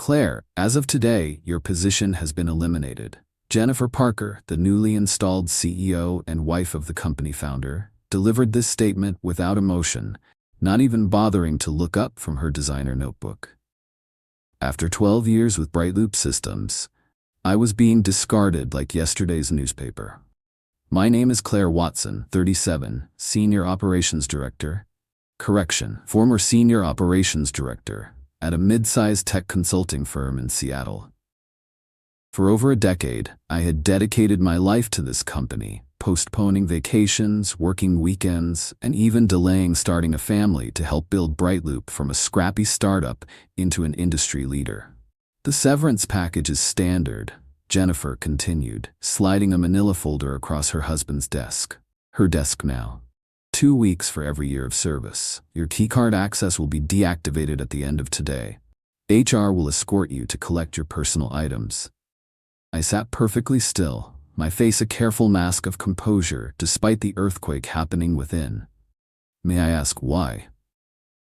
Claire, as of today, your position has been eliminated. Jennifer Parker, the newly installed CEO and wife of the company founder, delivered this statement without emotion, not even bothering to look up from her designer notebook. After 12 years with Brightloop Systems, I was being discarded like yesterday's newspaper. My name is Claire Watson, 37, Senior Operations Director. Correction, former Senior Operations Director at a mid-sized tech consulting firm in Seattle. For over a decade, I had dedicated my life to this company, postponing vacations, working weekends, and even delaying starting a family to help build Brightloop from a scrappy startup into an industry leader. The severance package is standard, Jennifer continued, sliding a manila folder across her husband's desk. Her desk now. 2 weeks for every year of service. Your keycard access will be deactivated at the end of today. HR will escort you to collect your personal items. I sat perfectly still, my face a careful mask of composure despite the earthquake happening within. May I ask why?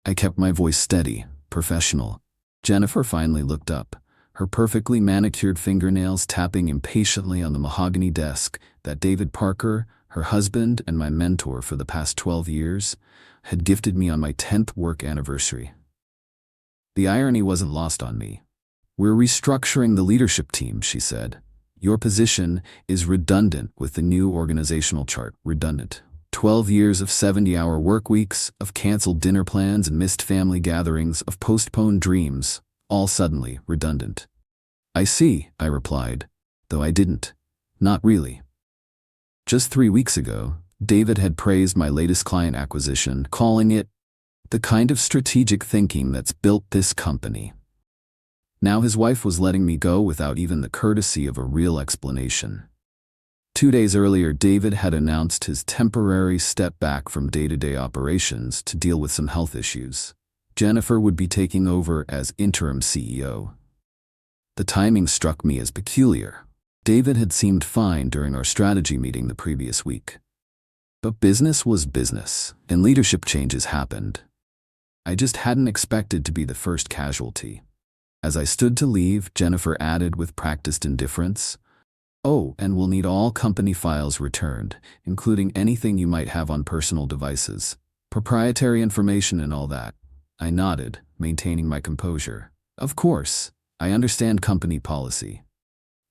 I kept my voice steady, professional. Jennifer finally looked up, her perfectly manicured fingernails tapping impatiently on the mahogany desk that David Parker, her husband and my mentor for the past 12 years, had gifted me on my 10th work anniversary. The irony wasn't lost on me. We're restructuring the leadership team, she said. Your position is redundant with the new organizational chart. Redundant. 12 years of 70-hour work weeks, of canceled dinner plans and missed family gatherings, of postponed dreams, all suddenly redundant. I see, I replied, though I didn't. Not really. Just 3 weeks ago, David had praised my latest client acquisition, calling it the kind of strategic thinking that's built this company. Now his wife was letting me go without even the courtesy of a real explanation. 2 days earlier, David had announced his temporary step back from day-to-day operations to deal with some health issues. Jennifer would be taking over as interim CEO. The timing struck me as peculiar. David had seemed fine during our strategy meeting the previous week. But business was business, and leadership changes happened. I just hadn't expected to be the first casualty. As I stood to leave, Jennifer added with practiced indifference, "Oh, and we'll need all company files returned, including anything you might have on personal devices. Proprietary information and all that." I nodded, maintaining my composure. "Of course, I understand company policy."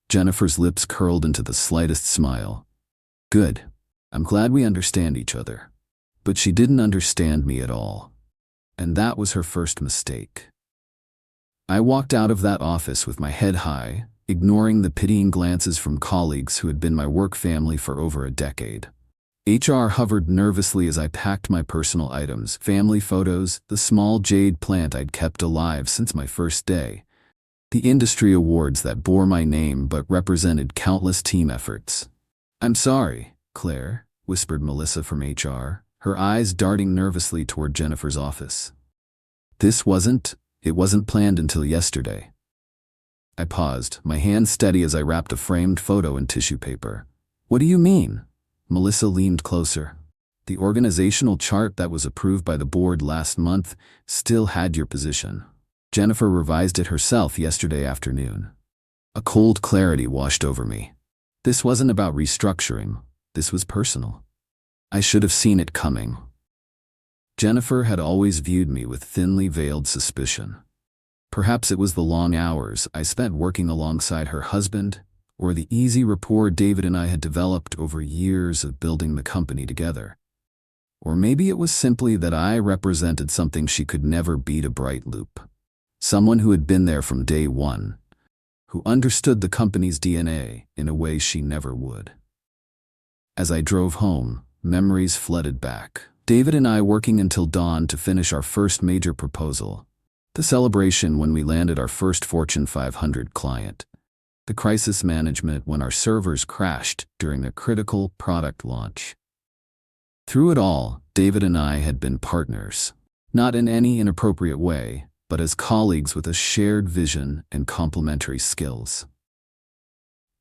Jennifer's lips curled into the slightest smile. "Good. I'm glad we understand each other." But she didn't understand me at all. And that was her first mistake. I walked out of that office with my head high, ignoring the pitying glances from colleagues who had been my work family for over a decade. HR hovered nervously as I packed my personal items, family photos, the small jade plant I'd kept alive since my first day, the industry awards that bore my name but represented countless team efforts. "I'm sorry, Claire," whispered Melissa from HR, her eyes darting nervously toward Jennifer's office. It wasn't planned until yesterday." I paused, my hand steady as I wrapped a framed photo in tissue paper. "What do you mean?" Melissa leaned closer. "The organizational chart that was approved by the board last month still had your position. Jennifer revised it herself yesterday afternoon." A cold clarity washed over me. This wasn't about restructuring. This was personal. I should have seen it coming. Jennifer had always viewed me with thinly veiled suspicion. Perhaps it was the long hours I spent working alongside her husband, or the easy rapport David and I had developed over years of building the company together. Or maybe it was simply that I represented something she could never beat: a Brightloop. Someone who had been there from day one, who understood the company's DNA in a way she never would. As I drove home, memories flooded back. David and I working until dawn to finish our first major proposal. The celebration when we landed our first Fortune 500 client. The crisis management when our servers crashed during a critical product launch. Through it all, David and I had been partners, not in any inappropriate way, but as colleagues with a shared vision and complementary skills.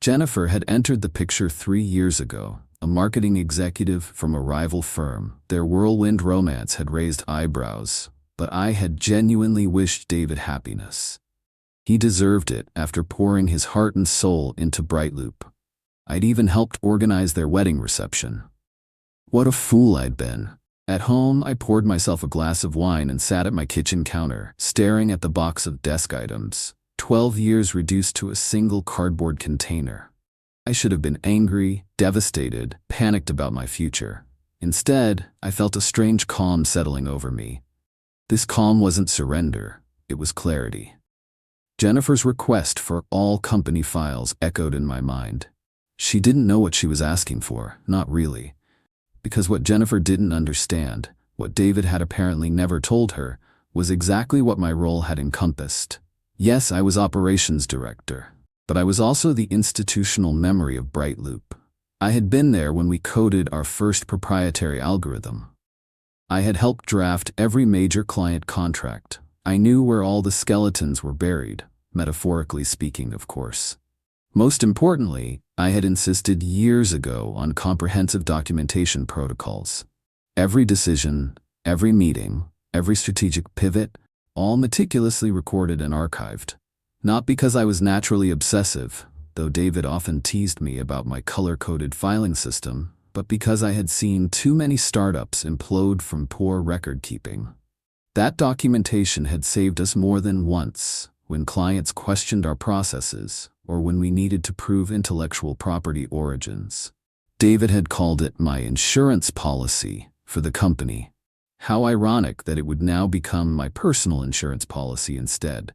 Jennifer had entered the picture 3 years ago, a marketing executive from a rival firm. Their whirlwind romance had raised eyebrows, but I had genuinely wished David happiness. He deserved it after pouring his heart and soul into Brightloop. I'd even helped organize their wedding reception. What a fool I'd been. At home, I poured myself a glass of wine and sat at my kitchen counter, staring at the box of desk items. 12 years reduced to a single cardboard container. I should have been angry, devastated, panicked about my future. Instead, I felt a strange calm settling over me. This calm wasn't surrender, it was clarity. Jennifer's request for all company files echoed in my mind. She didn't know what she was asking for, not really. Because what Jennifer didn't understand, what David had apparently never told her, was exactly what my role had encompassed. Yes, I was operations director, but I was also the institutional memory of Brightloop. I had been there when we coded our first proprietary algorithm. I had helped draft every major client contract. I knew where all the skeletons were buried, metaphorically speaking, of course. Most importantly, I had insisted years ago on comprehensive documentation protocols. Every decision, every meeting, every strategic pivot, all meticulously recorded and archived. Not because I was naturally obsessive, though David often teased me about my color-coded filing system, but because I had seen too many startups implode from poor record-keeping. That documentation had saved us more than once, when clients questioned our processes, or when we needed to prove intellectual property origins. David had called it my insurance policy for the company. How ironic that it would now become my personal insurance policy instead.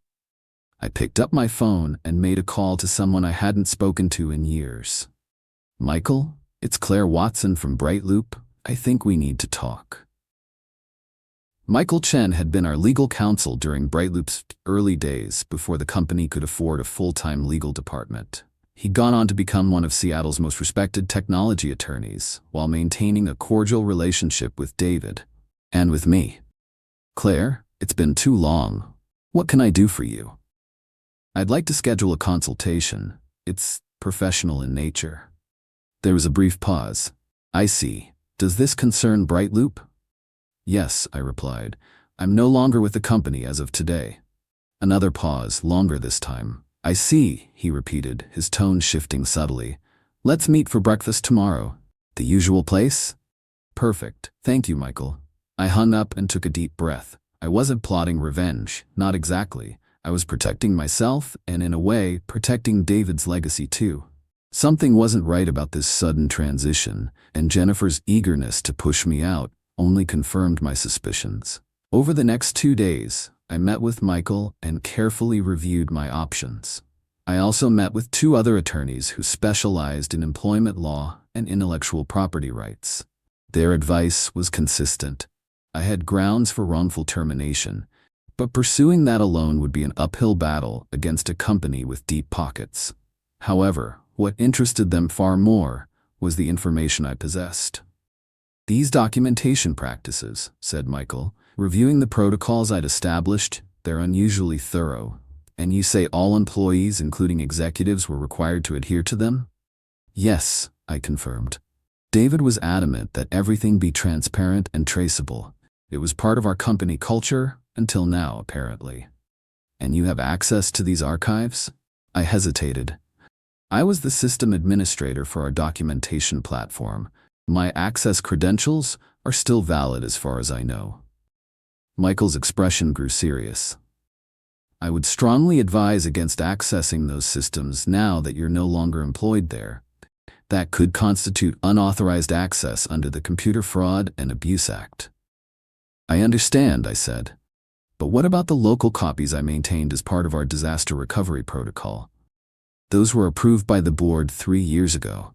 I picked up my phone and made a call to someone I hadn't spoken to in years. "Michael, it's Claire Watson from Brightloop. I think we need to talk." Michael Chen had been our legal counsel during Brightloop's early days before the company could afford a full-time legal department. He'd gone on to become one of Seattle's most respected technology attorneys, while maintaining a cordial relationship with David and with me. "Claire, it's been too long. What can I do for you?" "I'd like to schedule a consultation. It's professional in nature." There was a brief pause. "I see. Does this concern Brightloop?" "Yes," I replied. "I'm no longer with the company as of today." Another pause, longer this time. "I see," he repeated, his tone shifting subtly. "Let's meet for breakfast tomorrow. The usual place?" "Perfect. Thank you, Michael." I hung up and took a deep breath. I wasn't plotting revenge, not exactly. I was protecting myself and, in a way, protecting David's legacy too. Something wasn't right about this sudden transition, and Jennifer's eagerness to push me out only confirmed my suspicions. Over the next 2 days, I met with Michael and carefully reviewed my options. I also met with 2 other attorneys who specialized in employment law and intellectual property rights. Their advice was consistent. I had grounds for wrongful termination, but pursuing that alone would be an uphill battle against a company with deep pockets. However, what interested them far more was the information I possessed. "These documentation practices," said Michael, "reviewing the protocols I'd established, they're unusually thorough. And you say all employees, including executives, were required to adhere to them?" "Yes," I confirmed. David was adamant that everything be transparent and traceable. It was part of our company culture, until now, apparently. "And you have access to these archives?" I hesitated. "I was the system administrator for our documentation platform. My access credentials are still valid as far as I know." Michael's expression grew serious. "I would strongly advise against accessing those systems now that you're no longer employed there. That could constitute unauthorized access under the Computer Fraud and Abuse Act." "I understand," I said. "But what about the local copies I maintained as part of our disaster recovery protocol? Those were approved by the board 3 years ago."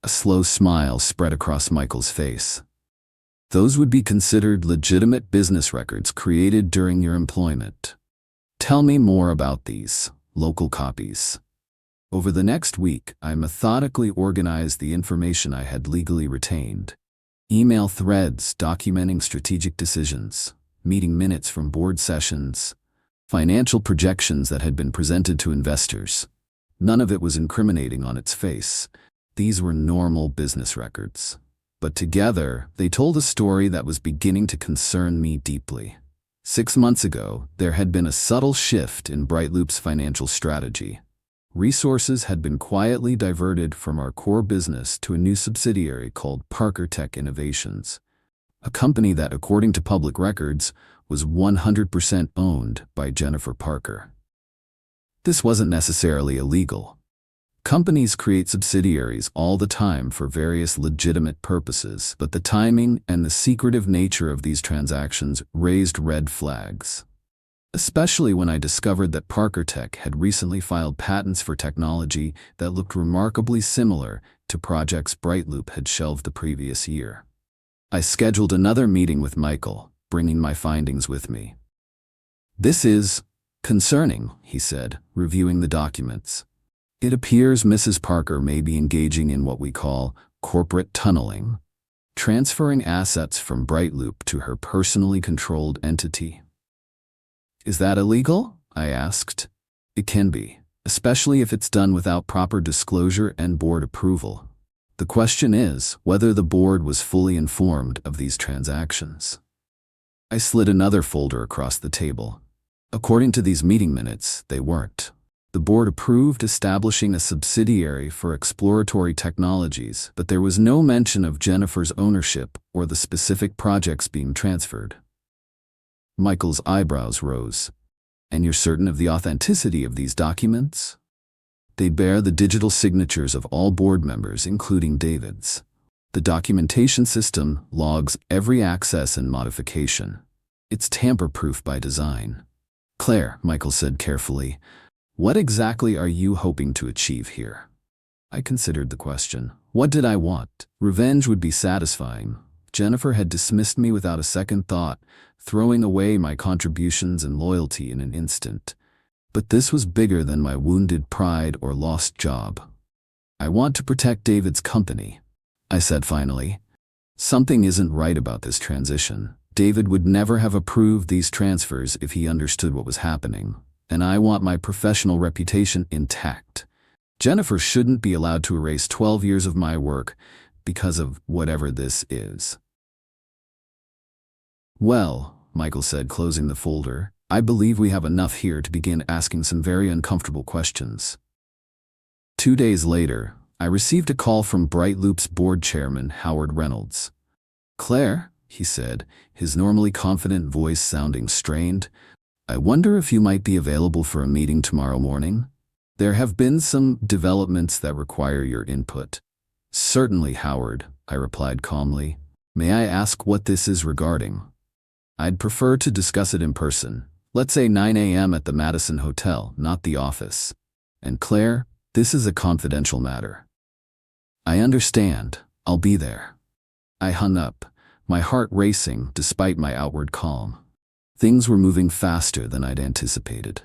A slow smile spread across Michael's face. "Those would be considered legitimate business records created during your employment. Tell me more about these local copies." Over the next week, I methodically organized the information I had legally retained. Email threads documenting strategic decisions, meeting minutes from board sessions, financial projections that had been presented to investors. None of it was incriminating on its face. These were normal business records. But together, they told a story that was beginning to concern me deeply. 6 months ago, there had been a subtle shift in Brightloop's financial strategy. Resources had been quietly diverted from our core business to a new subsidiary called Parker Tech Innovations, a company that, according to public records, was 100% owned by Jennifer Parker. This wasn't necessarily illegal. Companies create subsidiaries all the time for various legitimate purposes, but the timing and the secretive nature of these transactions raised red flags. Especially when I discovered that Parker Tech had recently filed patents for technology that looked remarkably similar to projects Brightloop had shelved the previous year. I scheduled another meeting with Michael, bringing my findings with me. "This is concerning," he said, reviewing the documents. "It appears Mrs. Parker may be engaging in what we call corporate tunneling, transferring assets from Brightloop to her personally controlled entity." "Is that illegal?" I asked. "It can be, especially if it's done without proper disclosure and board approval. The question is whether the board was fully informed of these transactions." I slid another folder across the table. According to these meeting minutes, they weren't. The board approved establishing a subsidiary for exploratory technologies, but there was no mention of Jennifer's ownership or the specific projects being transferred. Michael's eyebrows rose. "And you're certain of the authenticity of these documents?" "They bear the digital signatures of all board members, including David's. The documentation system logs every access and modification. It's tamper-proof by design." "Claire," Michael said carefully, "what exactly are you hoping to achieve here?" I considered the question. What did I want? Revenge would be satisfying. Jennifer had dismissed me without a second thought, throwing away my contributions and loyalty in an instant. But this was bigger than my wounded pride or lost job. "I want to protect David's company," I said finally. "Something isn't right about this transition. David would never have approved these transfers if he understood what was happening, and I want my professional reputation intact. Jennifer shouldn't be allowed to erase 12 years of my work because of whatever this is." "Well," Michael said, closing the folder, "I believe we have enough here to begin asking some very uncomfortable questions." 2 days later, I received a call from Brightloop's board chairman, Howard Reynolds. "Claire," he said, his normally confident voice sounding strained, "I wonder if you might be available for a meeting tomorrow morning? There have been some developments that require your input." "Certainly, Howard," I replied calmly. "May I ask what this is regarding?" "I'd prefer to discuss it in person. Let's say 9 a.m. at the Madison Hotel, not the office. And Claire, this is a confidential matter." "I understand. I'll be there." I hung up, my heart racing despite my outward calm. Things were moving faster than I'd anticipated.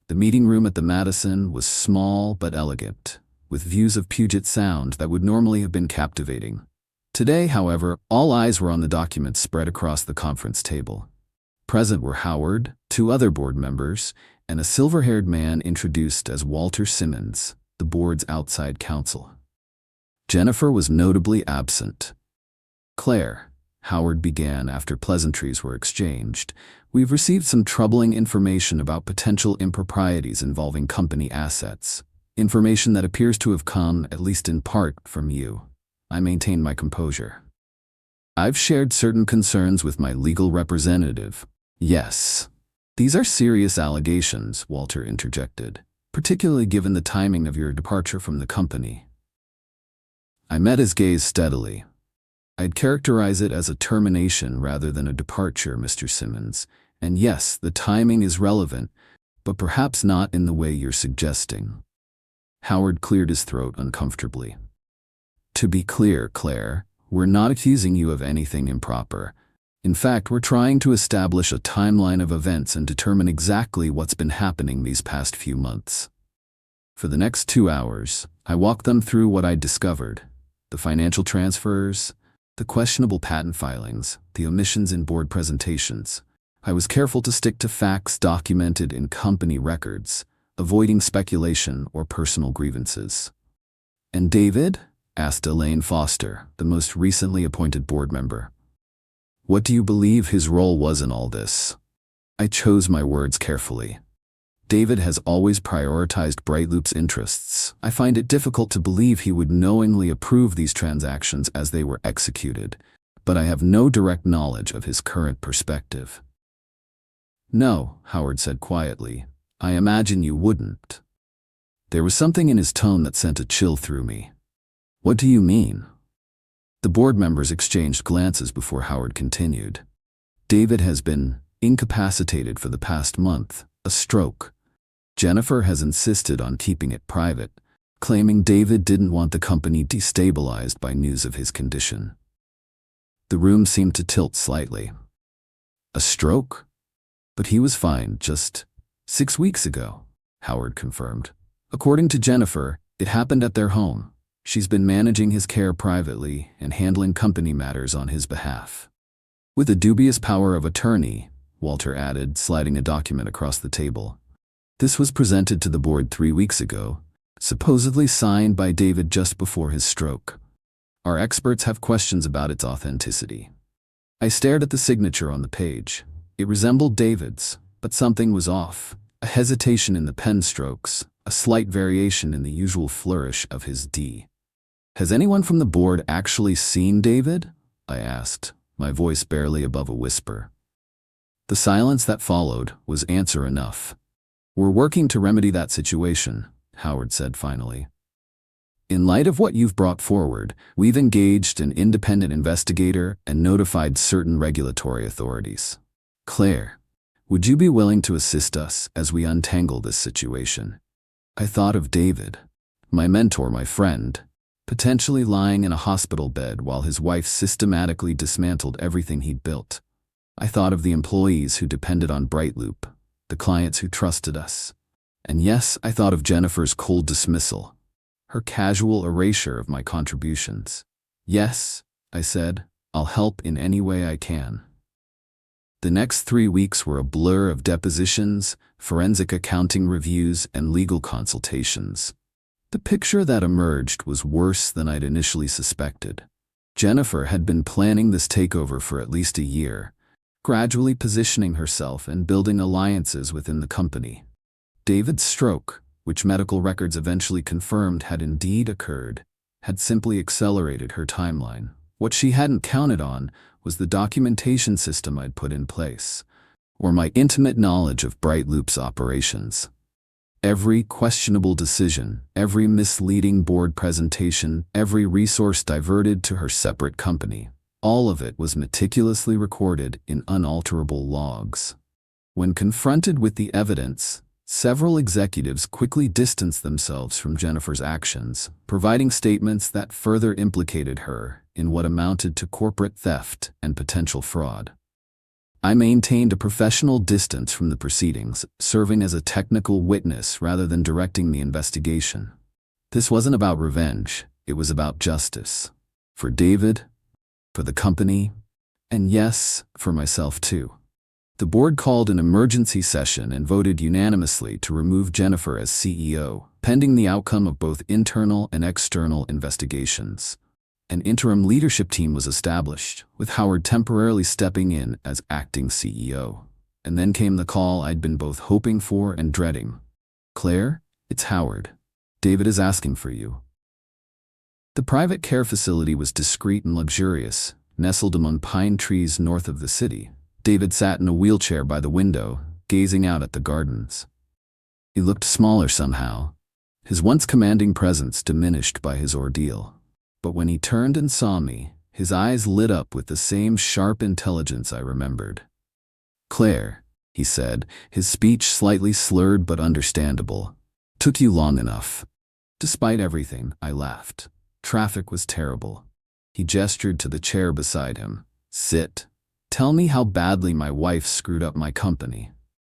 The meeting room at the Madison was small but elegant, with views of Puget Sound that would normally have been captivating. Today, however, all eyes were on the documents spread across the conference table. Present were Howard, 2 other board members, and a silver-haired man introduced as Walter Simmons, the board's outside counsel. Jennifer was notably absent. "Claire," Howard began after pleasantries were exchanged, "we've received some troubling information about potential improprieties involving company assets. Information that appears to have come, at least in part, from you." I maintained my composure. "I've shared certain concerns with my legal representative." "Yes. These are serious allegations," Walter interjected, "particularly given the timing of your departure from the company." I met his gaze steadily. "I'd characterize it as a termination rather than a departure, Mr. Simmons. And yes, the timing is relevant, but perhaps not in the way you're suggesting." Howard cleared his throat uncomfortably. "To be clear, Claire, we're not accusing you of anything improper. In fact, we're trying to establish a timeline of events and determine exactly what's been happening these past few months." For the next 2 hours, I walked them through what I'd discovered: the financial transfers, the questionable patent filings, the omissions in board presentations. I was careful to stick to facts documented in company records, avoiding speculation or personal grievances. "And David?" asked Elaine Foster, the most recently appointed board member. "What do you believe his role was in all this?" I chose my words carefully. David has always prioritized Brightloop's interests. I find it difficult to believe he would knowingly approve these transactions as they were executed, but I have no direct knowledge of his current perspective. No, Howard said quietly. I imagine you wouldn't. There was something in his tone that sent a chill through me. What do you mean? The board members exchanged glances before Howard continued. David has been incapacitated for the past month, a stroke. Jennifer has insisted on keeping it private, claiming David didn't want the company destabilized by news of his condition. The room seemed to tilt slightly. A stroke? But he was fine just 6 weeks ago, Howard confirmed. According to Jennifer, it happened at their home. She's been managing his care privately and handling company matters on his behalf. With a dubious power of attorney, Walter added, sliding a document across the table. This was presented to the board 3 weeks ago, supposedly signed by David just before his stroke. Our experts have questions about its authenticity. I stared at the signature on the page. It resembled David's, but something was off. A hesitation in the pen strokes, a slight variation in the usual flourish of his D. Has anyone from the board actually seen David? I asked, my voice barely above a whisper. The silence that followed was answer enough. We're working to remedy that situation, Howard said finally. In light of what you've brought forward, we've engaged an independent investigator and notified certain regulatory authorities. Claire, would you be willing to assist us as we untangle this situation? I thought of David, my mentor, my friend, potentially lying in a hospital bed while his wife systematically dismantled everything he'd built. I thought of the employees who depended on Brightloop, the clients who trusted us. And yes, I thought of Jennifer's cold dismissal, her casual erasure of my contributions. Yes, I said, I'll help in any way I can. The next 3 weeks were a blur of depositions, forensic accounting reviews, and legal consultations. The picture that emerged was worse than I'd initially suspected. Jennifer had been planning this takeover for at least a year, gradually positioning herself and building alliances within the company. David's stroke, which medical records eventually confirmed had indeed occurred, had simply accelerated her timeline. What she hadn't counted on was the documentation system I'd put in place, or my intimate knowledge of Brightloop's operations. Every questionable decision, every misleading board presentation, every resource diverted to her separate company, all of it was meticulously recorded in unalterable logs. When confronted with the evidence, several executives quickly distanced themselves from Jennifer's actions, providing statements that further implicated her in what amounted to corporate theft and potential fraud. I maintained a professional distance from the proceedings, serving as a technical witness rather than directing the investigation. This wasn't about revenge, it was about justice. For David, for the company, and yes, for myself too. The board called an emergency session and voted unanimously to remove Jennifer as CEO, pending the outcome of both internal and external investigations. An interim leadership team was established, with Howard temporarily stepping in as acting CEO. And then came the call I'd been both hoping for and dreading. Claire, it's Howard. David is asking for you. The private care facility was discreet and luxurious, nestled among pine trees north of the city. David sat in a wheelchair by the window, gazing out at the gardens. He looked smaller somehow, his once commanding presence diminished by his ordeal. But when he turned and saw me, his eyes lit up with the same sharp intelligence I remembered. Claire, he said, his speech slightly slurred but understandable. Took you long enough. Despite everything, I laughed. Traffic was terrible. He gestured to the chair beside him. Sit. Tell me how badly my wife screwed up my company.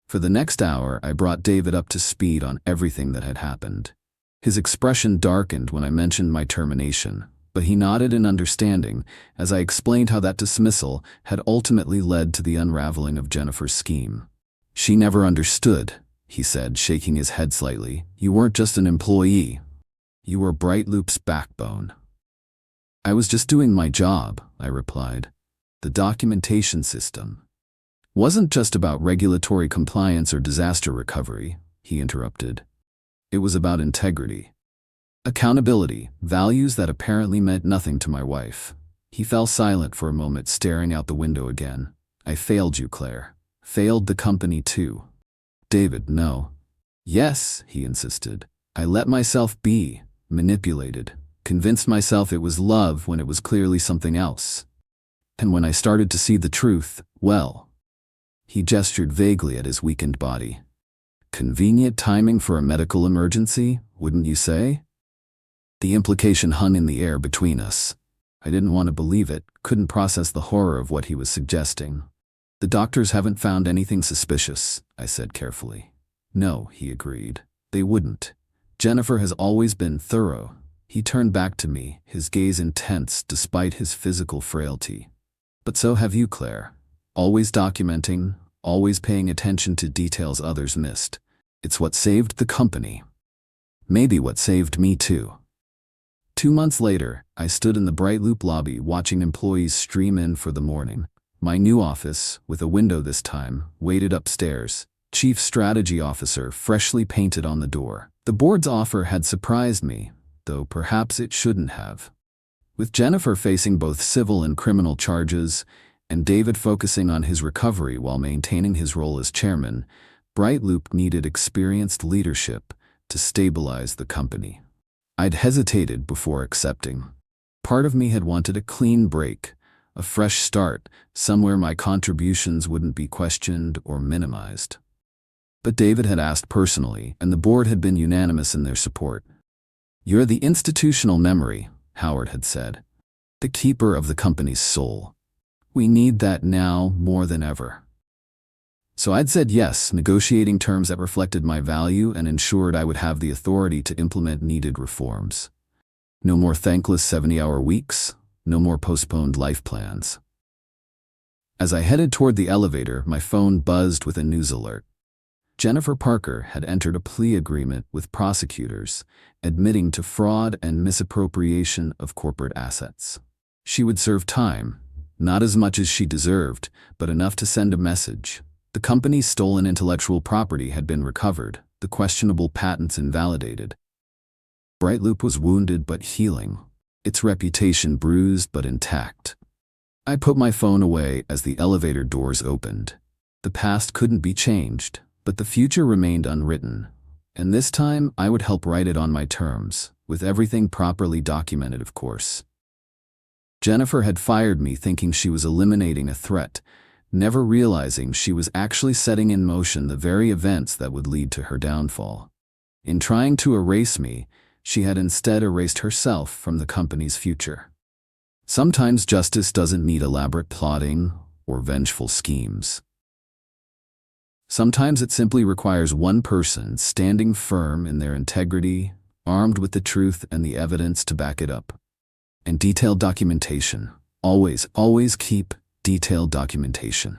For the next hour, I brought David up to speed on everything that had happened. His expression darkened when I mentioned my termination, but he nodded in understanding as I explained how that dismissal had ultimately led to the unraveling of Jennifer's scheme. She never understood, he said, shaking his head slightly. You weren't just an employee. You were Brightloop's backbone. I was just doing my job, I replied. The documentation system. Wasn't just about regulatory compliance or disaster recovery, he interrupted. It was about integrity. Accountability, values that apparently meant nothing to my wife. He fell silent for a moment, staring out the window again. I failed you, Claire. Failed the company too. David, no. Yes, he insisted. I let myself be manipulated, convinced myself it was love when it was clearly something else. And when I started to see the truth, well, he gestured vaguely at his weakened body. Convenient timing for a medical emergency, wouldn't you say? The implication hung in the air between us. I didn't want to believe it, couldn't process the horror of what he was suggesting. The doctors haven't found anything suspicious, I said carefully. No, he agreed. They wouldn't. Jennifer has always been thorough. He turned back to me, his gaze intense despite his physical frailty. But so have you, Claire. Always documenting, always paying attention to details others missed. It's what saved the company. Maybe what saved me too. 2 months later, I stood in the Bright Loop lobby watching employees stream in for the morning. My new office, with a window this time, waited upstairs. Chief Strategy Officer freshly painted on the door. The board's offer had surprised me, though perhaps it shouldn't have. With Jennifer facing both civil and criminal charges, and David focusing on his recovery while maintaining his role as chairman, Bright Loop needed experienced leadership to stabilize the company. I'd hesitated before accepting. Part of me had wanted a clean break, a fresh start, somewhere my contributions wouldn't be questioned or minimized. But David had asked personally, and the board had been unanimous in their support. You're the institutional memory, Howard had said. The keeper of the company's soul. We need that now more than ever. So I'd said yes, negotiating terms that reflected my value and ensured I would have the authority to implement needed reforms. No more thankless 70-hour weeks, no more postponed life plans. As I headed toward the elevator, my phone buzzed with a news alert. Jennifer Parker had entered a plea agreement with prosecutors, admitting to fraud and misappropriation of corporate assets. She would serve time, not as much as she deserved, but enough to send a message. The company's stolen intellectual property had been recovered, the questionable patents invalidated. Bright Loop was wounded but healing, its reputation bruised but intact. I put my phone away as the elevator doors opened. The past couldn't be changed, but the future remained unwritten, and this time I would help write it on my terms, with everything properly documented, of course. Jennifer had fired me thinking she was eliminating a threat, never realizing she was actually setting in motion the very events that would lead to her downfall. In trying to erase me, she had instead erased herself from the company's future. Sometimes justice doesn't need elaborate plotting or vengeful schemes. Sometimes it simply requires one person standing firm in their integrity, armed with the truth and the evidence to back it up. And detailed documentation. Always keep detailed documentation.